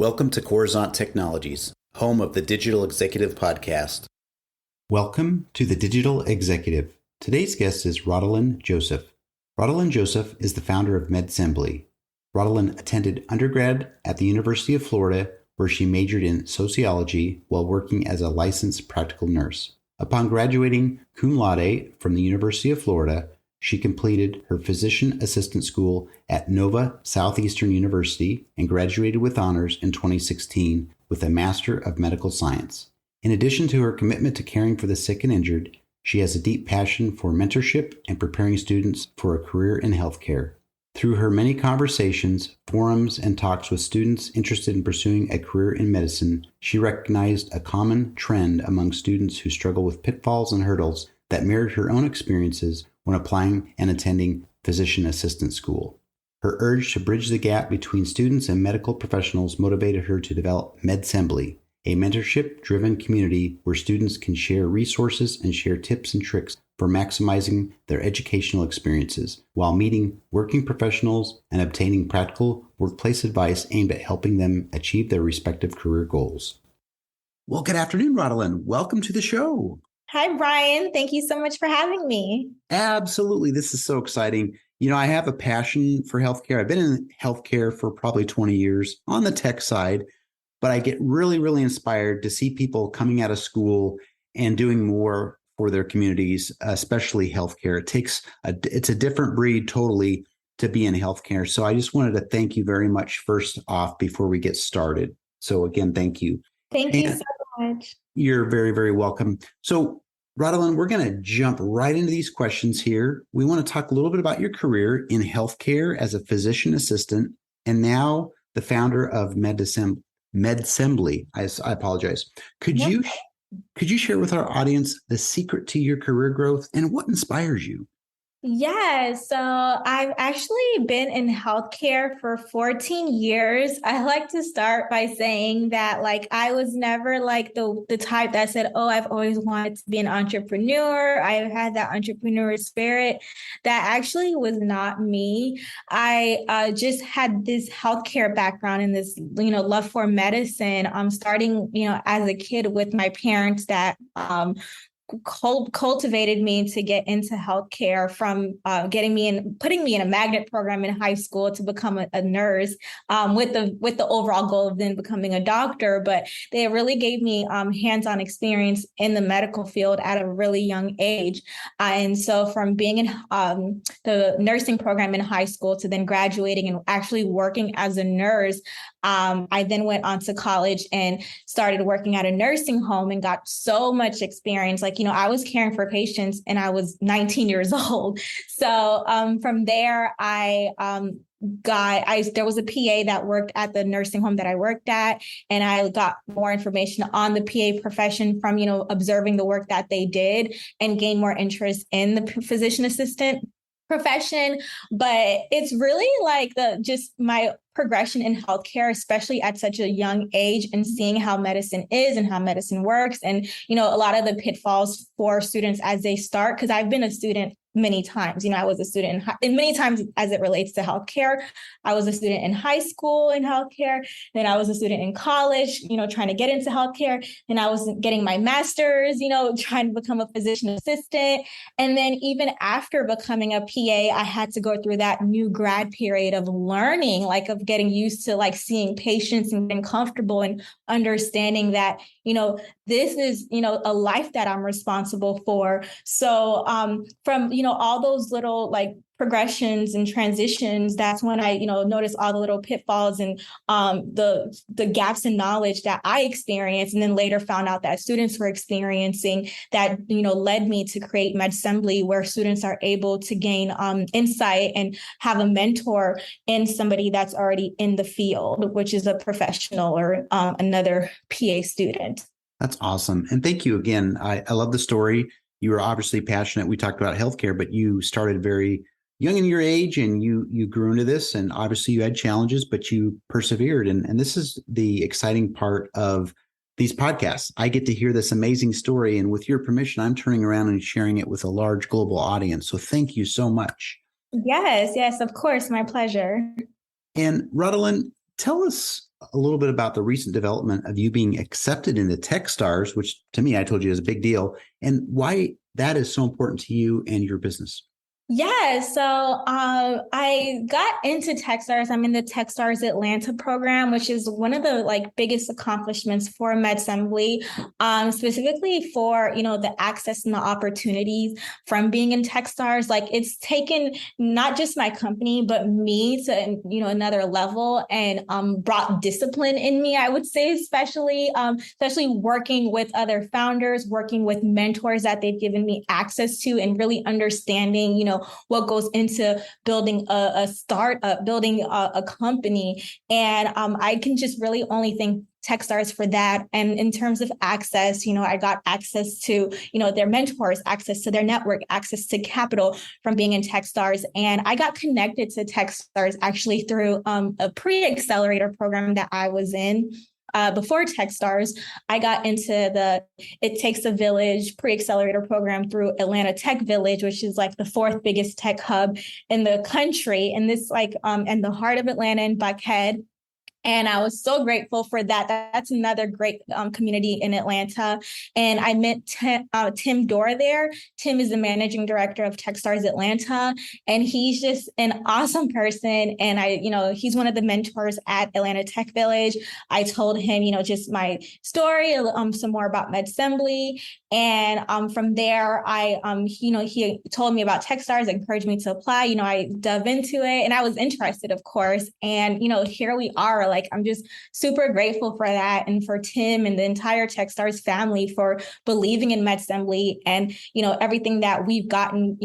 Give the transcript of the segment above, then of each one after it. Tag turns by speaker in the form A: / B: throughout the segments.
A: Welcome to Coruzant Technologies, home of the Digital Executive Podcast.
B: Welcome to the Digital Executive. Today's guest is Rodeline Joseph. Rodeline Joseph is the founder of Medsembly. Rodeline attended undergrad at the University of Florida, where she majored in sociology while working as a licensed practical nurse. Upon graduating cum laude from the University of Florida, she completed her physician assistant school at Nova Southeastern University and graduated with honors in 2016 with a Master of Medical Science. In addition to her commitment to caring for the sick and injured, she has a deep passion for mentorship and preparing students for a career in healthcare. Through her many conversations, forums, and talks with students interested in pursuing a career in medicine, she recognized a common trend among students who struggle with pitfalls and hurdles that mirrored her own experiences when applying and attending physician assistant school. Her urge to bridge the gap between students and medical professionals motivated her to develop Medsembly, a mentorship-driven community where students can share resources and share tips and tricks for maximizing their educational experiences while meeting working professionals and obtaining practical workplace advice aimed at helping them achieve their respective career goals. Well, good afternoon, Rodeline. Welcome to the show.
C: Hi, Brian. Thank you so much for having me.
B: Absolutely. This is so exciting. You know, I have a passion for healthcare. I've been in healthcare for probably 20 years on the tech side, but I get really, really inspired to see people coming out of school and doing more for their communities, especially healthcare. It's a different breed totally to be in healthcare. So I just wanted to thank you very much first off before we get started. So again, thank you.
C: Thank you so much.
B: You're very, very welcome. So, Rodeline, we're going to jump right into these questions here. We want to talk a little bit about your career in healthcare as a physician assistant, and now the founder of Medsembly. I apologize. Could you share with our audience the secret to your career growth and what inspires you?
C: Yeah, so I've actually been in healthcare for 14 years. I like to start by saying that I was never the type that said, oh, I've always wanted to be an entrepreneur. I had that entrepreneur spirit. That actually was not me. I just had this healthcare background and this, love for medicine. Starting, as a kid with my parents that cultivated me to get into healthcare from putting me in a magnet program in high school to become a nurse with the overall goal of then becoming a doctor. But they really gave me hands-on experience in the medical field at a really young age. And so from being in the nursing program in high school to then graduating and actually working as a nurse, I then went on to college and started working at a nursing home and got so much experience. I was caring for patients and I was 19 years old. So from there, there was a PA that worked at the nursing home that I worked at, and I got more information on the PA profession from, observing the work that they did and gained more interest in the physician assistant profession. But it's really just my progression in healthcare, especially at such a young age, and seeing how medicine is and how medicine works. And, a lot of the pitfalls for students as they start, because I've been a student many times. I was a student in many times as it relates to healthcare. I was a student in high school in healthcare. Then I was a student in college, trying to get into healthcare. Then I was getting my master's, trying to become a physician assistant. And then even after becoming a PA, I had to go through that new grad period of learning, of getting used to seeing patients and getting comfortable and understanding that, this is, a life that I'm responsible for. So from, all those little progressions and transitions, that's when I, noticed all the little pitfalls and the gaps in knowledge that I experienced, and then later found out that students were experiencing that, led me to create Medsembly, where students are able to gain insight and have a mentor in somebody that's already in the field, which is a professional or another PA student.
B: That's awesome. And thank you again. I love the story. You were obviously passionate. We talked about healthcare, but you started very young in your age and you grew into this, and obviously you had challenges, but you persevered. And this is the exciting part of these podcasts. I get to hear this amazing story. And with your permission, I'm turning around and sharing it with a large global audience. So thank you so much.
C: Yes, of course. My pleasure.
B: And Rodeline, tell us a little bit about the recent development of you being accepted into TechStars, which to me, I told you is a big deal, and why that is so important to you and your business.
C: Yeah, so I got into TechStars. I'm in the TechStars Atlanta program, which is one of the biggest accomplishments for Medsembly, specifically for the access and the opportunities from being in TechStars. Like it's taken not just my company but me to another level and brought discipline in me. I would say especially working with other founders, working with mentors that they've given me access to, and really understanding what goes into building a startup, building a company. And I can just really only thank TechStars for that. And in terms of access, I got access to, their mentors, access to their network, access to capital from being in TechStars. And I got connected to TechStars actually through a pre-accelerator program that I was in. Before TechStars, I got into the It Takes a Village pre-accelerator program through Atlanta Tech Village, which is like the fourth biggest tech hub in the country. And this in the heart of Atlanta in Buckhead. And I was so grateful for that. That's another great community in Atlanta. And I met Tim Dorr there. Tim is the managing director of TechStars Atlanta. And he's just an awesome person. And he's one of the mentors at Atlanta Tech Village. I told him, just my story, some more about Medsembly. And from there, he told me about TechStars, encouraged me to apply. I dove into it and I was interested, of course. And, here we are. I'm just super grateful for that, and for Tim and the entire TechStars family for believing in Medsembly and, everything that we've gotten,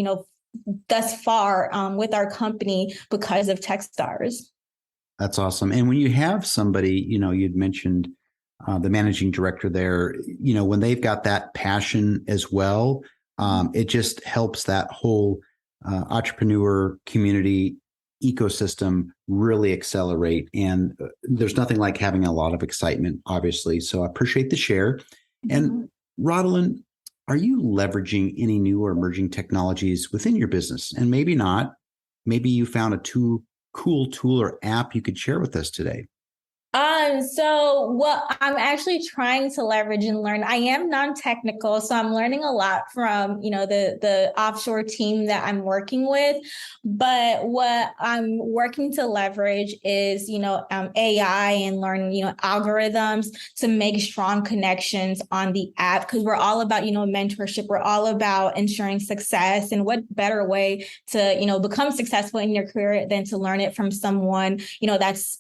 C: thus far with our company because of TechStars.
B: That's awesome. And when you have somebody, you'd mentioned the managing director there, when they've got that passion as well, it just helps that whole entrepreneur community ecosystem really accelerate. And there's nothing like having a lot of excitement, obviously. So I appreciate the share. And Rodeline, are you leveraging any new or emerging technologies within your business? And maybe not, maybe you found a cool tool or app you could share with us today.
C: So what I'm actually trying to leverage and learn, I am non-technical, so I'm learning a lot from, the offshore team that I'm working with. But what I'm working to leverage is, AI and learn, algorithms to make strong connections on the app, because we're all about, mentorship. We're all about ensuring success. And what better way to, become successful in your career than to learn it from someone, that's,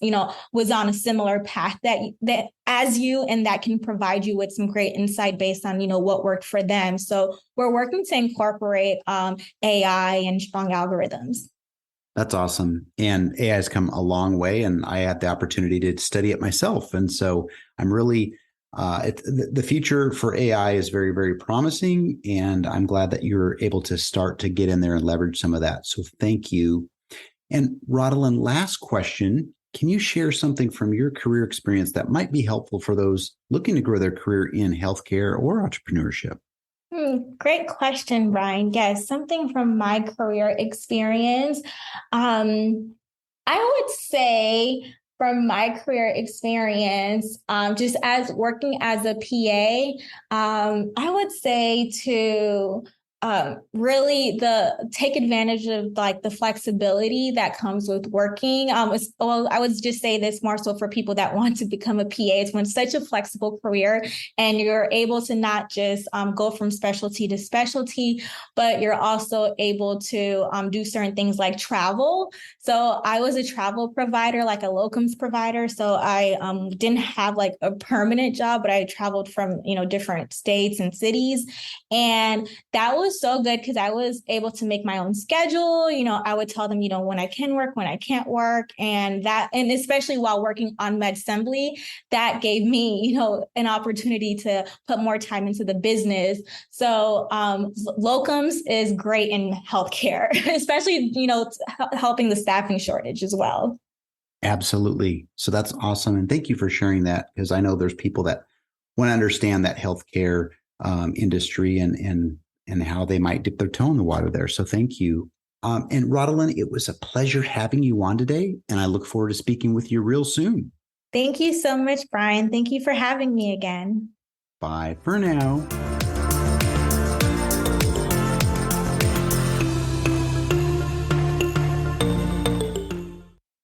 C: was on a similar path that as you, and that can provide you with some great insight based on what worked for them. So we're working to incorporate AI and strong algorithms.
B: That's awesome. And AI has come a long way, and I had the opportunity to study it myself. And so I'm really the future for AI is very, very promising, and I'm glad that you're able to start to get in there and leverage some of that. So thank you. And Rodeline, last question. Can you share something from your career experience that might be helpful for those looking to grow their career in healthcare or entrepreneurship?
C: Great question, Brian. Yes, something from my career experience. I would say from my career experience, just as working as a PA, I would say to really take advantage of the flexibility that comes with working. I would just say this more so for people that want to become a PA. It's when such a flexible career, and you're able to not just go from specialty to specialty, but you're also able to do certain things like travel. So I was a travel provider, like a locums provider. So I didn't have a permanent job, but I traveled from different states and cities, and that was so good because I was able to make my own schedule. I would tell them, when I can work, when I can't work. And especially while working on Medsembly, that gave me, an opportunity to put more time into the business. So locums is great in healthcare, especially, helping the staffing shortage as well.
B: Absolutely. So that's awesome. And thank you for sharing that, because I know there's people that want to understand that healthcare industry and how they might dip their toe in the water there. So thank you. And Rodeline, it was a pleasure having you on today, and I look forward to speaking with you real soon.
C: Thank you so much, Brian. Thank you for having me again.
B: Bye for now.